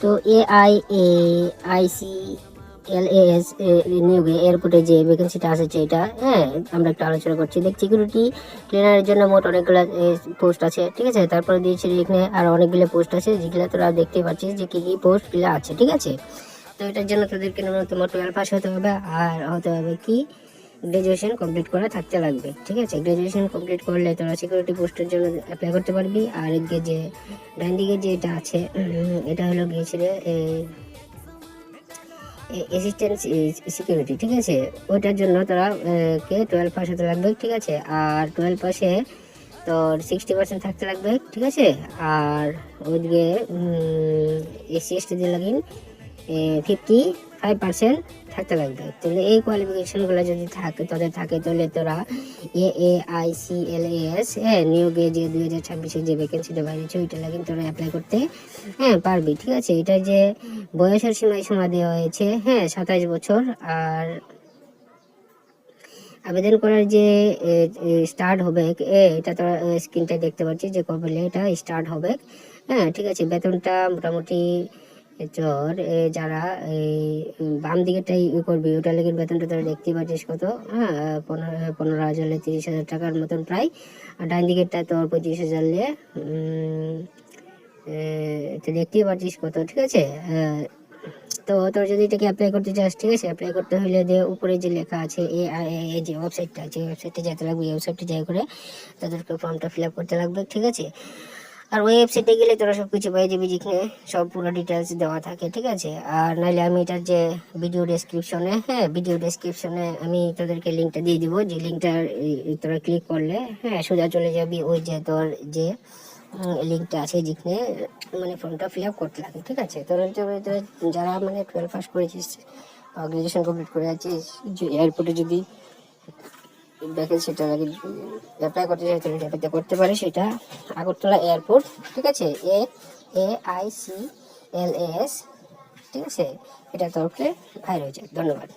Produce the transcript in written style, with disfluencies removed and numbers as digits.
তো AICLAS নিয়োগে এয়ারপোর্টে যে ভ্যাকেন্সিটা আছে এটা, হ্যাঁ, আমরা একটু আলোচনা করছি। দেখ, সিকিউরিটি ক্লিনারের জন্য মোট অনেকগুলো পোস্ট আছে, ঠিক আছে। তারপরে দিয়েছি এখানে আরও অনেকগুলো পোস্ট আছে, যেগুলো তোরা দেখতে পাচ্ছিস যে কী কী পোস্টগুলো আছে, ঠিক আছে। তো এটার জন্য তোদেরকে ন্যূনতম 12 পাস হতে হবে, আর হতে হবে কি, গ্র্যাজুয়েশন কমপ্লিট করা থাকতে লাগবে, ঠিক আছে। গ্র্যাজুয়েশন কমপ্লিট করলে তোরা সিকিউরিটি পোস্টের জন্য অ্যাপ্লাই করতে পারবি। আর এদিকে যে ডান দিকে যে এটা আছে, এটা হলো গিয়েছিল অ্যাসিস্ট্যান্ট সিকিউরিটি, ঠিক আছে। ওইটার জন্য তোরা কে 12 পাস হতে লাগবে, ঠিক আছে। আর 12 পাসে তোর 60% থাকতে লাগবে, ঠিক আছে। আর ওইদিকে SC/ST দিয়ে লাগিন 55% থাকতে লাগবে। তাহলে এই কোয়ালিফিকেশনগুলো যদি থাকে তোদের থাকে, তাহলে তোরা AICLAS নিয়োগে যে 2026-এ যে ভ্যাকেন্সিটা বাইরেছে ওইটা লাগিন তোরা অ্যাপ্লাই করতে, হ্যাঁ, পারবি, ঠিক আছে। এটা যে বয়সের সীমা দেওয়া হয়েছে, হ্যাঁ, 27 বছর। আর আবেদন করার যে স্টার্ট হবে, এটা তো স্ক্রিনটা দেখতে পাচ্ছি যে কবে এটা স্টার্ট হবে, হ্যাঁ, ঠিক আছে। বেতনটা মোটামুটি তোর যারা এই বাম দিকেরটাই করবি ওটা লেগে বেতনটা তোরা দেখতে পাচ্ছিস কত, হ্যাঁ, 15,000 30,000 টাকার মতন প্রায়। আর ডান দিকেরটা তোর 25,000 তো দেখতেই পাচ্ছিস কত, ঠিক আছে। তো তোর যদি এটাকে অ্যাপ্লাই করতে চাস, ঠিক আছে, অ্যাপ্লাই করতে হলে যে উপরে যে লেখা আছে এই যে ওয়েবসাইটটা আছে, ওয়েবসাইটে যেতে লাগবে। এই ওয়েবসাইটে যাই করে তাদেরকে ফর্মটা ফিল আপ করতে লাগবে, ঠিক আছে। আর ওই ওয়েবসাইটে গেলে তোরা সব কিছু পেয়ে যাবি, যেখানে সব পুরো ডিটেলস দেওয়া থাকে, ঠিক আছে। আর নাইলে আমি এটার যে ভিডিও ডেসক্রিপশনে আমি তোদেরকে লিঙ্কটা দিয়ে দিব, যে লিঙ্কটা তোরা ক্লিক করলে, হ্যাঁ, সোজা চলে যাবি ওই যে তোর যে লিঙ্কটা আছে, যেখানে মানে ফর্মটা ফিল আপ করতে লাগে, ঠিক আছে। তোরা যারা মানে 12 পাস করেছিস, গ্রাজুয়েশন কমপ্লিট করে আছিস, যে এয়ারপোর্টে যদি ভ্যাকেন্সিটা লাগে অ্যাপ্লাই করতে চাই, তাহলে অ্যাপ্লাই করতে পারে। সেটা আগরতলা এয়ারপোর্ট, ঠিক আছে, AICLAS, ঠিক আছে। এটা তরফে বাইরে হয়ে যায়। ধন্যবাদ।